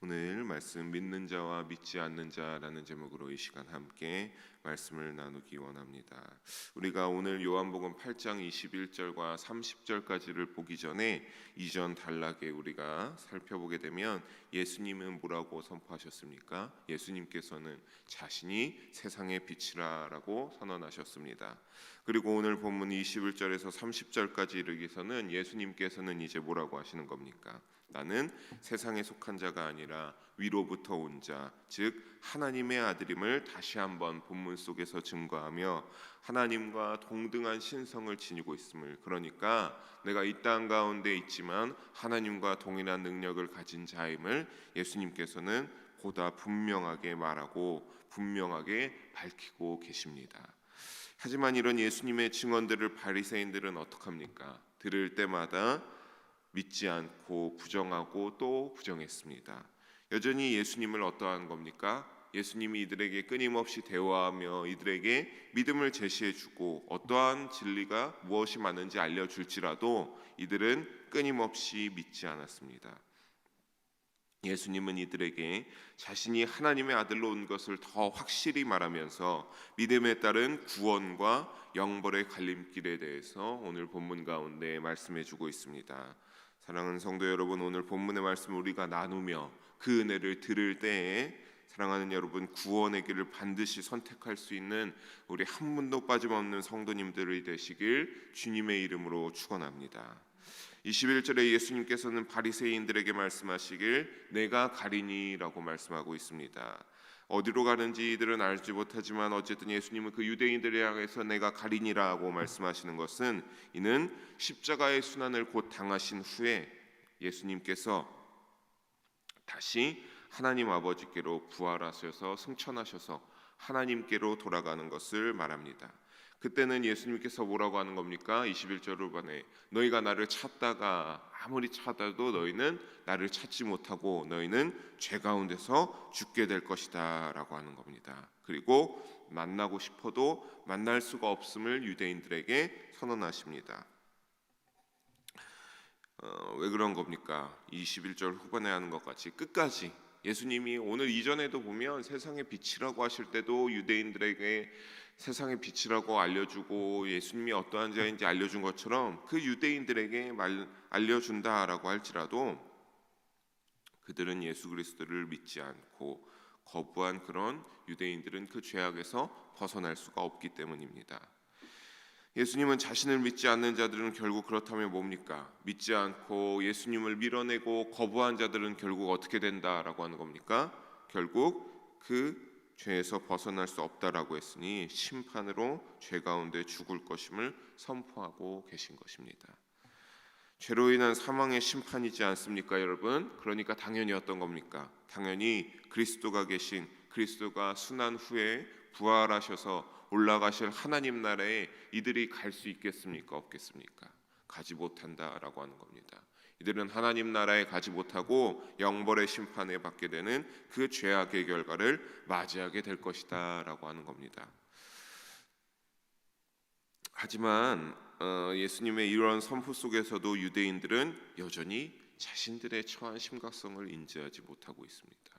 오늘 말씀 믿는 자와 믿지 않는 자라는 제목으로 이 시간 함께 말씀을 나누기 원합니다. 우리가 오늘 요한복음 8장 21절과 30절까지를 보기 전에 이전 단락에 우리가 살펴보게 되면 예수님은 뭐라고 선포하셨습니까? 예수님께서는 자신이 세상의 빛이라고 선언하셨습니다. 그리고 오늘 본문 21절에서 30절까지 이르기서는 예수님께서는 이제 뭐라고 하시는 겁니까? 나는 세상에 속한 자가 아니라 위로부터 온 자, 즉 하나님의 아들임을 다시 한번 본문 속에서 증거하며 하나님과 동등한 신성을 지니고 있음을, 그러니까 내가 이 땅 가운데 있지만 하나님과 동일한 능력을 가진 자임을 예수님께서는 보다 분명하게 말하고 분명하게 밝히고 계십니다. 하지만 이런 예수님의 증언들을 바리새인들은 어떡합니까? 들을 때마다 믿지 않고 부정하고 또 부정했습니다. 여전히 예수님을 어떠한 겁니까? 예수님이 이들에게 끊임없이 대화하며 이들에게 믿음을 제시해주고 어떠한 진리가 무엇이 맞는지 알려줄지라도 이들은 끊임없이 믿지 않았습니다. 예수님은 이들에게 자신이 하나님의 아들로 온 것을 더 확실히 말하면서 믿음에 따른 구원과 영벌의 갈림길에 대해서 오늘 본문 가운데 말씀해주고 있습니다. 사랑하는 성도 여러분, 오늘 본문의 말씀을 우리가 나누며 그 은혜를 들을 때에 사랑하는 여러분, 구원의 길을 반드시 선택할 수 있는 우리 한 분도 빠짐없는 성도님들이 되시길 주님의 이름으로 축원합니다. 21절에 예수님께서는 바리새인들에게 말씀하시길 내가 가리니라고 말씀하고 있습니다. 어디로 가는지 이들은 알지 못하지만 어쨌든 예수님은 그 유대인들을 향해서 내가 가리니라고 말씀하시는 것은 이는 십자가의 순환을 곧 당하신 후에 예수님께서 다시 하나님 아버지께로 부활하셔서 승천하셔서 하나님께로 돌아가는 것을 말합니다. 그때는 예수님께서 뭐라고 하는 겁니까? 21절 후반에 너희가 나를 찾다가 아무리 찾아도 너희는 나를 찾지 못하고 너희는 죄 가운데서 죽게 될 것이다 라고 하는 겁니다. 그리고 만나고 싶어도 만날 수가 없음을 유대인들에게 선언하십니다. 왜 그런 겁니까? 21절 후반에 하는 것 같이 끝까지 예수님이 오늘 이전에도 보면 세상의 빛이라고 하실 때도 유대인들에게 세상의 빛이라고 알려주고 예수님이 어떠한 자인지 알려준 것처럼 그 유대인들에게 알려준다라고 할지라도 그들은 예수 그리스도를 믿지 않고 거부한 그런 유대인들은 그 죄악에서 벗어날 수가 없기 때문입니다. 예수님은 자신을 믿지 않는 자들은 결국 그렇다면 뭡니까? 믿지 않고 예수님을 밀어내고 거부한 자들은 결국 어떻게 된다라고 하는 겁니까? 결국 그 죄에서 벗어날 수 없다라고 했으니 심판으로 죄 가운데 죽을 것임을 선포하고 계신 것입니다. 죄로 인한 사망의 심판이지 않습니까, 여러분? 그러니까 당연히 어떤 겁니까? 당연히 그리스도가 계신, 그리스도가 순환 후에 부활하셔서 올라가실 하나님 나라에 이들이 갈 수 있겠습니까? 없겠습니까? 가지 못한다라고 하는 겁니다. 이들은 하나님 나라에 가지 못하고 영벌의 심판에 받게 되는 그 죄악의 결과를 맞이하게 될 것이다 라고 하는 겁니다. 하지만 예수님의 이러한 선포 속에서도 유대인들은 여전히 자신들의 처한 심각성을 인지하지 못하고 있습니다.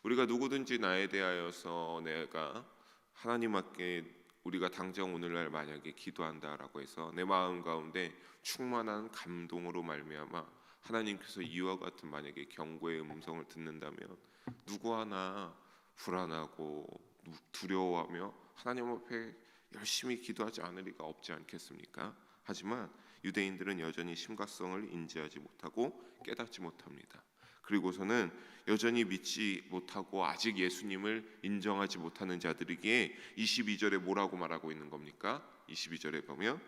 우리가 누구든지 나에 대하여서 내가 하나님께 우리가 당장 오늘날 만약에 기도한다라고 해서 내 마음 가운데 충만한 감동으로 말미암아 하나님께서 이와 같은 만약에 경고의 음성을 듣는다면 누구 하나 불안하고 두려워하며 하나님 앞에 열심히 기도하지 않을 리가 없지 않겠습니까? 하지만 유대인들은 여전히 심각성을 인지하지 못하고 깨닫지 못합니다. 그리고서는 여전히 믿지 못하고 아직 예수님을 인정하지 못하는 자들에게 22절에 뭐라고 말하고 있는 겁니까? 22절에 보면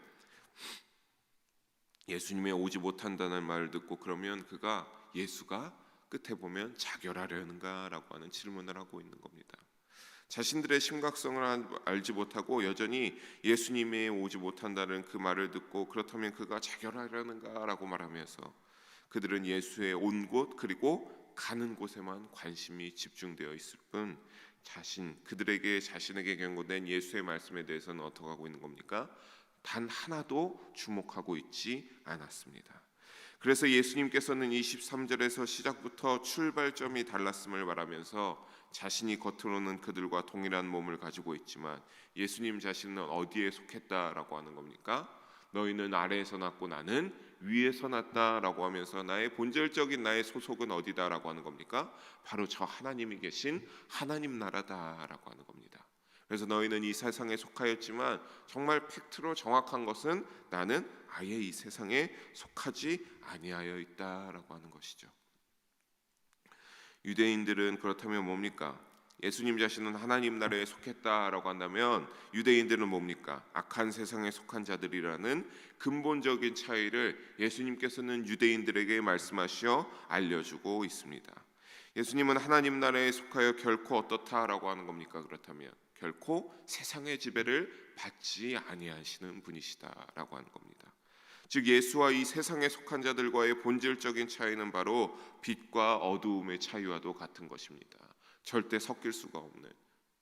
예수님의 오지 못한다는 말을 듣고 그러면 그가 예수가 끝에 보면 자결하려는가 라고 하는 질문을 하고 있는 겁니다. 자신들의 심각성을 알지 못하고 여전히 예수님의 오지 못한다는 그 말을 듣고 그렇다면 그가 자결하려는가 라고 말하면서 그들은 예수의 온 곳 그리고 가는 곳에만 관심이 집중되어 있을 뿐 그들에게 자신에게 경고된 예수의 말씀에 대해서는 어떻게 하고 있는 겁니까? 단 하나도 주목하고 있지 않았습니다. 그래서 예수님께서는 23절에서 시작부터 출발점이 달랐음을 말하면서 자신이 겉으로는 그들과 동일한 몸을 가지고 있지만 예수님 자신은 어디에 속했다라고 하는 겁니까? 너희는 아래에서 났고 나는 위에서 났다라고 하면서 나의 본질적인 나의 소속은 어디다라고 하는 겁니까? 바로 저 하나님이 계신 하나님 나라다라고 하는 겁니다. 그래서 너희는 이 세상에 속하였지만 정말 팩트로 정확한 것은 나는 아예 이 세상에 속하지 아니하여 있다라고 하는 것이죠. 유대인들은 그렇다면 뭡니까? 예수님 자신은 하나님 나라에 속했다라고 한다면 유대인들은 뭡니까? 악한 세상에 속한 자들이라는 근본적인 차이를 예수님께서는 유대인들에게 말씀하시어 알려주고 있습니다. 예수님은 하나님 나라에 속하여 결코 어떻다라고 하는 겁니까? 그렇다면 결코 세상의 지배를 받지 아니하시는 분이시다라고 하는 겁니다. 즉 예수와 이 세상에 속한 자들과의 본질적인 차이는 바로 빛과 어두움의 차이와도 같은 것입니다. 절대 섞일 수가 없는,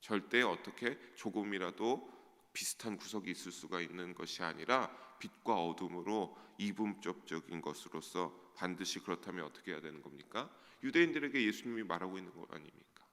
절대 어떻게 조금이라도 비슷한 구석이 있을 수가 있는 것이 아니라 빛과 어둠으로 이분법적인 것으로서 반드시 그렇다면 어떻게 해야 되는 겁니까? 유대인들에게 예수님이 말하고 있는 것 아닙니까?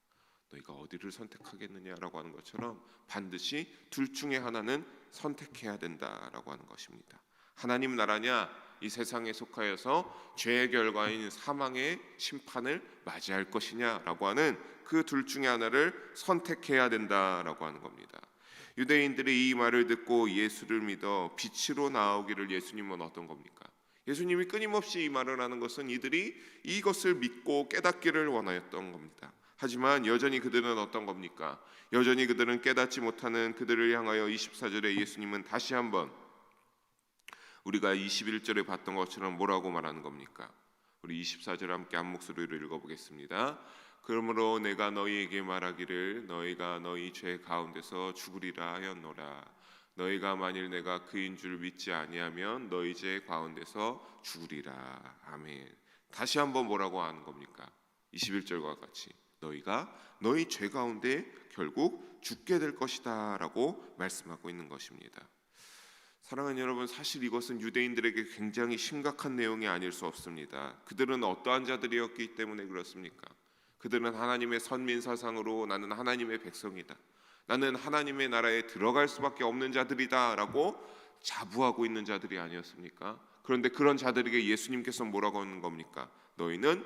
너희가 어디를 선택하겠느냐라고 하는 것처럼 반드시 둘 중에 하나는 선택해야 된다라고 하는 것입니다. 하나님 나라냐 이 세상에 속하여서 죄의 결과인 사망의 심판을 맞이할 것이냐라고 하는 그 둘 중에 하나를 선택해야 된다라고 하는 겁니다. 유대인들이 이 말을 듣고 예수를 믿어 빛으로 나오기를 예수님은 어떤 겁니까? 예수님이 끊임없이 이 말을 하는 것은 이들이 이것을 믿고 깨닫기를 원하였던 겁니다. 하지만 여전히 그들은 어떤 겁니까? 여전히 그들은 깨닫지 못하는 그들을 향하여 24절에 예수님은 다시 한번 우리가 21절에 봤던 것처럼 뭐라고 말하는 겁니까? 우리 24절 함께 한 목소리로 읽어보겠습니다. 그러므로 내가 너희에게 말하기를 너희가 너희 죄 가운데서 죽으리라 하였노라. 너희가 만일 내가 그인 줄 믿지 아니하면 너희 죄 가운데서 죽으리라. 아멘. 다시 한번 뭐라고 하는 겁니까? 21절과 같이 너희가 너희 죄 가운데 결국 죽게 될 것이다 라고 말씀하고 있는 것입니다. 사랑하는 여러분, 사실 이것은 유대인들에게 굉장히 심각한 내용이 아닐 수 없습니다. 그들은 어떠한 자들이었기 때문에 그렇습니까? 그들은 하나님의 선민 사상으로 나는 하나님의 백성이다, 나는 하나님의 나라에 들어갈 수밖에 없는 자들이다 라고 자부하고 있는 자들이 아니었습니까? 그런데 그런 자들에게 예수님께서 뭐라고 하는 겁니까? 너희는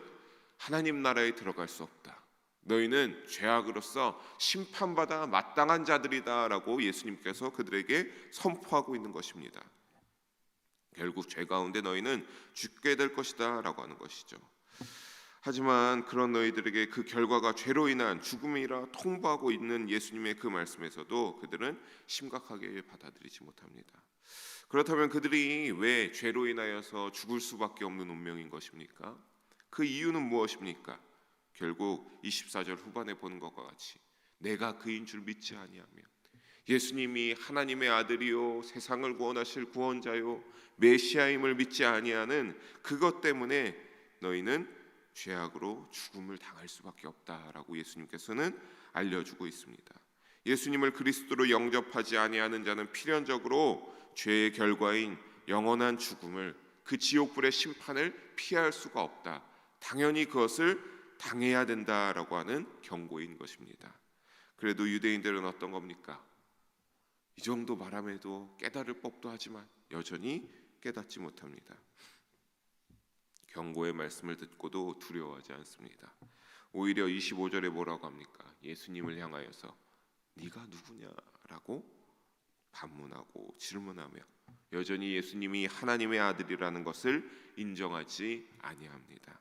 하나님 나라에 들어갈 수 없다, 너희는 죄악으로서 심판받아 마땅한 자들이다 라고 예수님께서 그들에게 선포하고 있는 것입니다. 결국 죄 가운데 너희는 죽게 될 것이다 라고 하는 것이죠. 하지만 그런 너희들에게 그 결과가 죄로 인한 죽음이라 통보하고 있는 예수님의 그 말씀에서도 그들은 심각하게 받아들이지 못합니다. 그렇다면 그들이 왜 죄로 인하여서 죽을 수밖에 없는 운명인 것입니까? 그 이유는 무엇입니까? 결국 24절 후반에 보는 것과 같이 내가 그인 줄 믿지 아니하면, 예수님이 하나님의 아들이요 세상을 구원하실 구원자요 메시아임을 믿지 아니하는 그것 때문에 너희는 죄악으로 죽음을 당할 수밖에 없다라고 예수님께서는 알려주고 있습니다. 예수님을 그리스도로 영접하지 아니하는 자는 필연적으로 죄의 결과인 영원한 죽음을, 그 지옥불의 심판을 피할 수가 없다, 당연히 그것을 당해야 된다라고 하는 경고인 것입니다. 그래도 유대인들은 어떤 겁니까? 이 정도 말함에도 깨달을 법도 하지만 여전히 깨닫지 못합니다. 경고의 말씀을 듣고도 두려워하지 않습니다. 오히려 25절에 뭐라고 합니까? 예수님을 향하여서 네가 누구냐라고 반문하고 질문하며 여전히 예수님이 하나님의 아들이라는 것을 인정하지 아니합니다.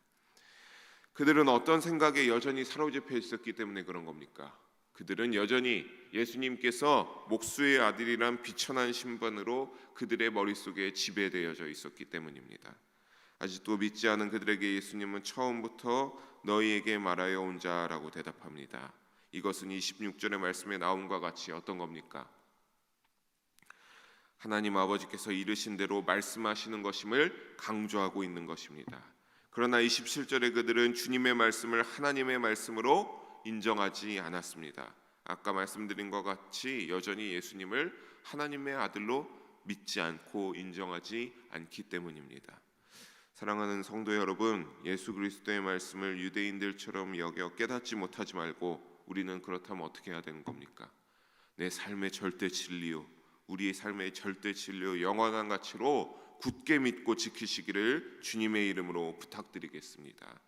그들은 어떤 생각에 여전히 사로잡혀 있었기 때문에 그런 겁니까? 그들은 여전히 예수님께서 목수의 아들이란 비천한 신분으로 그들의 머릿속에 지배되어져 있었기 때문입니다. 아직도 믿지 않은 그들에게 예수님은 처음부터 너희에게 말하여 온 자라고 대답합니다. 이것은 26절의 말씀에 나온과 같이 어떤 겁니까? 하나님 아버지께서 이르신 대로 말씀하시는 것임을 강조하고 있는 것입니다. 그러나 27절에 그들은 주님의 말씀을 하나님의 말씀으로 인정하지 않았습니다. 아까 말씀드린 것 같이 여전히 예수님을 하나님의 아들로 믿지 않고 인정하지 않기 때문입니다. 사랑하는 성도 여러분, 예수 그리스도의 말씀을 유대인들처럼 여겨 깨닫지 못하지 말고 우리는 그렇다면 어떻게 해야 되는 겁니까? 내 삶의 절대 진리요, 우리의 삶의 절대 진리요, 영원한 가치로 굳게 믿고 지키시기를 주님의 이름으로 부탁드리겠습니다.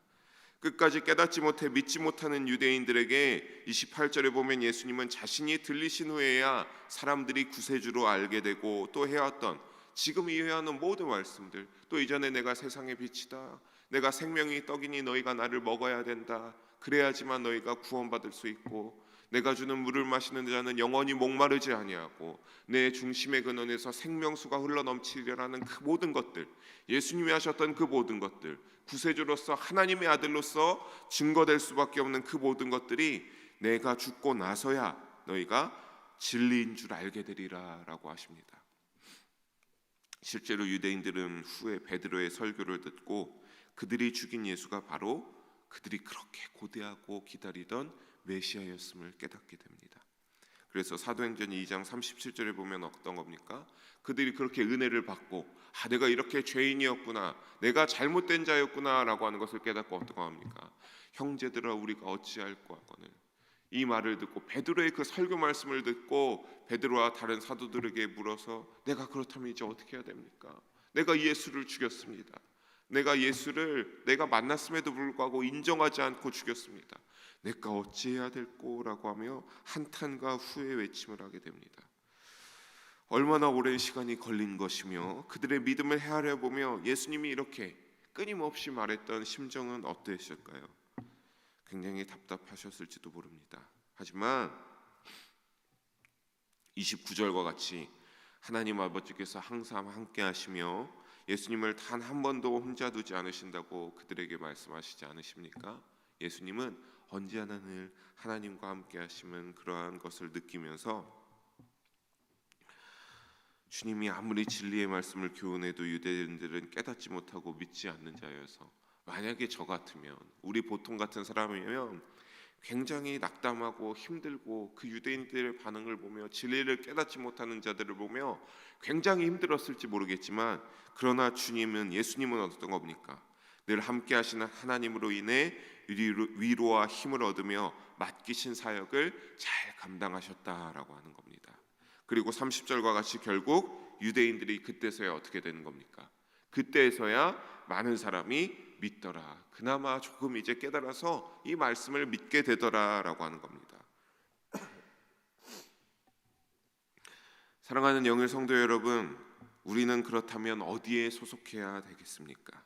끝까지 깨닫지 못해 믿지 못하는 유대인들에게 28절에 보면 예수님은 자신이 들리신 후에야 사람들이 구세주로 알게 되고 또 해왔던 지금 이해하는 모든 말씀들, 또 이전에 내가 세상의 빛이다, 내가 생명이 떡이니 너희가 나를 먹어야 된다, 그래야지만 너희가 구원받을 수 있고 내가 주는 물을 마시는 자는 영원히 목마르지 아니하고 내 중심의 근원에서 생명수가 흘러넘치리라는 그 모든 것들, 예수님이 하셨던 그 모든 것들, 구세주로서 하나님의 아들로서 증거될 수밖에 없는 그 모든 것들이 내가 죽고 나서야 너희가 진리인 줄 알게 되리라 라고 하십니다. 실제로 유대인들은 후에 베드로의 설교를 듣고 그들이 죽인 예수가 바로 그들이 그렇게 고대하고 기다리던 메시아였음을 깨닫게 됩니다. 그래서 사도행전 2장 37절에 보면 어떤 겁니까? 그들이 그렇게 은혜를 받고 내가 이렇게 죄인이었구나, 내가 잘못된 자였구나 라고 하는 것을 깨닫고 어떻게 합니까? 형제들아 우리가 어찌할꼬 하거늘, 이 말을 듣고 베드로의 그 설교 말씀을 듣고 베드로와 다른 사도들에게 물어서 내가 그렇다면 이제 어떻게 해야 됩니까? 내가 예수를 죽였습니다. 내가 예수를 내가 만났음에도 불구하고 인정하지 않고 죽였습니다. 내가 어찌해야 될꼬라고 하며 한탄과 후회 외침을 하게 됩니다. 얼마나 오랜 시간이 걸린 것이며 그들의 믿음을 헤아려 보며 예수님이 이렇게 끊임없이 말했던 심정은 어떠했을까요? 굉장히 답답하셨을지도 모릅니다. 하지만 29절과 같이 하나님 아버지께서 항상 함께 하시며 예수님을 단 한 번도 혼자 두지 않으신다고 그들에게 말씀하시지 않으십니까? 예수님은 언제나 늘 하나님과 함께 하시면 그러한 것을 느끼면서 주님이 아무리 진리의 말씀을 교훈해도 유대인들은 깨닫지 못하고 믿지 않는 자여서 만약에 저 같으면, 우리 보통 같은 사람이면 굉장히 낙담하고 힘들고 그 유대인들의 반응을 보며 진리를 깨닫지 못하는 자들을 보며 굉장히 힘들었을지 모르겠지만, 그러나 예수님은 어떤 겁니까? 늘 함께 하시는 하나님으로 인해 위로와 힘을 얻으며 맡기신 사역을 잘 감당하셨다라고 하는 겁니다. 그리고 30절과 같이 결국 유대인들이 그때서야 어떻게 되는 겁니까? 그때서야 많은 사람이 믿더라, 그나마 조금 이제 깨달아서 이 말씀을 믿게 되더라라고 하는 겁니다. 사랑하는 영의 성도 여러분, 우리는 그렇다면 어디에 소속해야 되겠습니까?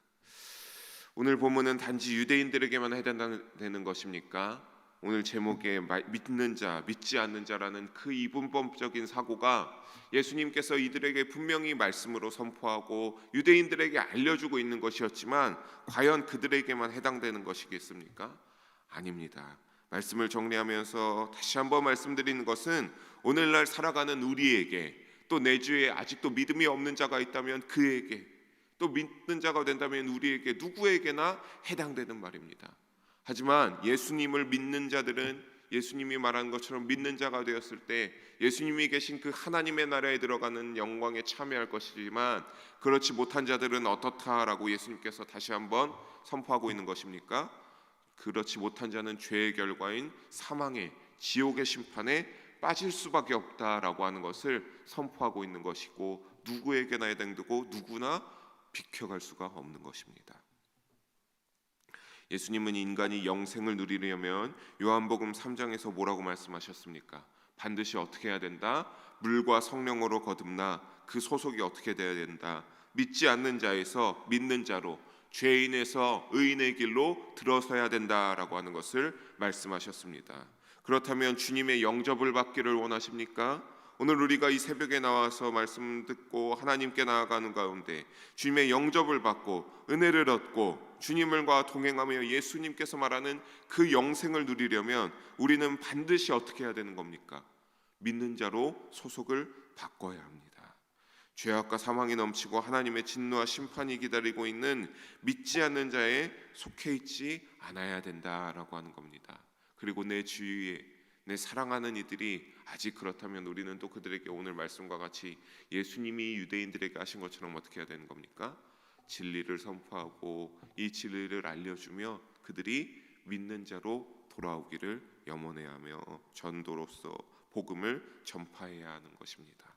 오늘 본문은 단지 유대인들에게만 해당되는 것입니까? 오늘 제목에 믿는 자, 믿지 않는 자라는 그 이분법적인 사고가 예수님께서 이들에게 분명히 말씀으로 선포하고 유대인들에게 알려주고 있는 것이었지만 과연 그들에게만 해당되는 것이겠습니까? 아닙니다. 말씀을 정리하면서 다시 한번 말씀드리는 것은 오늘날 살아가는 우리에게, 또 내 주위에 아직도 믿음이 없는 자가 있다면 그에게, 또 믿는 자가 된다면 우리에게, 누구에게나 해당되는 말입니다. 하지만 예수님을 믿는 자들은 예수님이 말한 것처럼 믿는 자가 되었을 때 예수님이 계신 그 하나님의 나라에 들어가는 영광에 참여할 것이지만, 그렇지 못한 자들은 어떻다라고 예수님께서 다시 한번 선포하고 있는 것입니까? 그렇지 못한 자는 죄의 결과인 사망의, 지옥의 심판에 빠질 수밖에 없다라고 하는 것을 선포하고 있는 것이고, 누구에게나 해당되고 누구나 비켜갈 수가 없는 것입니다. 예수님은 인간이 영생을 누리려면 요한복음 3장에서 뭐라고 말씀하셨습니까? 반드시 어떻게 해야 된다? 물과 성령으로 거듭나 그 소속이 어떻게 돼야 된다? 믿지 않는 자에서 믿는 자로, 죄인에서 의인의 길로 들어서야 된다라고 하는 것을 말씀하셨습니다. 그렇다면 주님의 영접을 받기를 원하십니까? 오늘 우리가 이 새벽에 나와서 말씀 듣고 하나님께 나아가는 가운데 주님의 영접을 받고 은혜를 얻고 주님과 동행하며 예수님께서 말하는 그 영생을 누리려면 우리는 반드시 어떻게 해야 되는 겁니까? 믿는 자로 소속을 바꿔야 합니다. 죄악과 사망이 넘치고 하나님의 진노와 심판이 기다리고 있는 믿지 않는 자에 속해 있지 않아야 된다라고 하는 겁니다. 그리고 내 주위에 내 사랑하는 이들이 아직 그렇다면 우리는 또 그들에게 오늘 말씀과 같이 예수님이 유대인들에게 하신 것처럼 어떻게 해야 되는 겁니까? 진리를 선포하고 이 진리를 알려주며 그들이 믿는 자로 돌아오기를 염원해하며 전도로서 복음을 전파해야 하는 것입니다.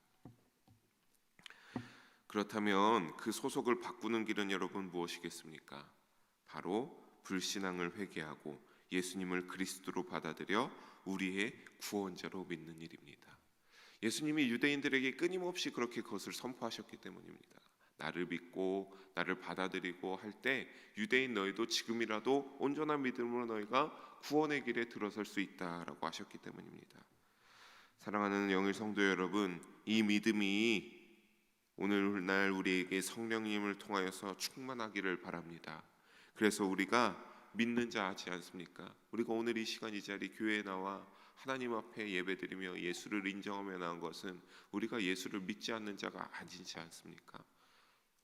그렇다면 그 소속을 바꾸는 길은 여러분 무엇이겠습니까? 바로 불신앙을 회개하고 예수님을 그리스도로 받아들여 우리의 구원자로 믿는 일입니다. 예수님이 유대인들에게 끊임없이 그렇게 그것을 선포하셨기 때문입니다. 나를 믿고 나를 받아들이고 할 때 유대인 너희도 지금이라도 온전한 믿음으로 너희가 구원의 길에 들어설 수 있다라고 하셨기 때문입니다. 사랑하는 영일 성도 여러분, 이 믿음이 오늘날 우리에게 성령님을 통하여서 충만하기를 바랍니다. 그래서 우리가 믿는 자 하지 않습니까? 우리가 오늘 이 시간 이 자리 교회에 나와 하나님 앞에 예배드리며 예수를 인정하며 나온 것은 우리가 예수를 믿지 않는 자가 아니지 않습니까?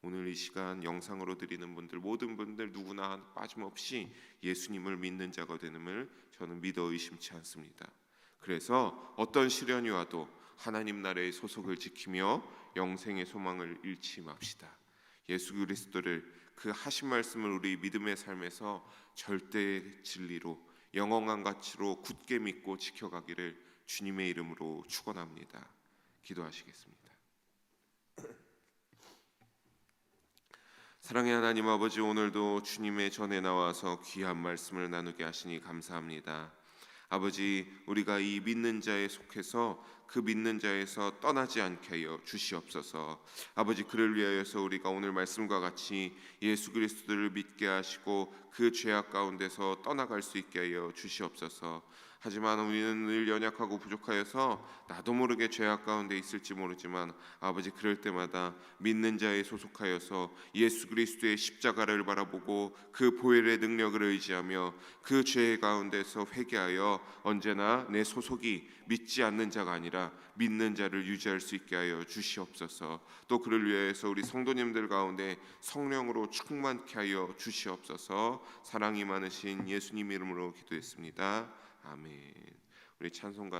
오늘 이 시간 영상으로 드리는 분들 모든 분들 누구나 빠짐없이 예수님을 믿는 자가 되는을 저는 믿어 의심치 않습니다. 그래서 어떤 시련이 와도 하나님 나라의 소속을 지키며 영생의 소망을 잃지 맙시다. 예수 그리스도를 그 하신 말씀을 우리 믿음의 삶에서 절대의 진리로 영원한 가치로 굳게 믿고 지켜가기를 주님의 이름으로 축원합니다. 기도하시겠습니다. 사랑의 하나님 아버지, 오늘도 주님의 전에 나와서 귀한 말씀을 나누게 하시니 감사합니다. 아버지, 우리가 이 믿는 자에 속해서 그 믿는 자에서 떠나지 않게 하여 주시옵소서. 아버지, 그를 위하여서 우리가 오늘 말씀과 같이 예수 그리스도를 믿게 하시고 그 죄악 가운데서 떠나갈 수 있게 하여 주시옵소서. 하지만 우리는 늘 연약하고 부족하여서 나도 모르게 죄악 가운데 있을지 모르지만 아버지, 그럴 때마다 믿는 자에 소속하여서 예수 그리스도의 십자가를 바라보고 그 보혈의 능력을 의지하며 그 죄 가운데서 회개하여 언제나 내 소속이 믿지 않는 자가 아니라 믿는 자를 유지할 수 있게 하여 주시옵소서. 또 그를 위해서 우리 성도님들 가운데 성령으로 충만케 하여 주시옵소서. 사랑이 많으신 예수님 이름으로 기도했습니다. 아멘. 우리 찬송가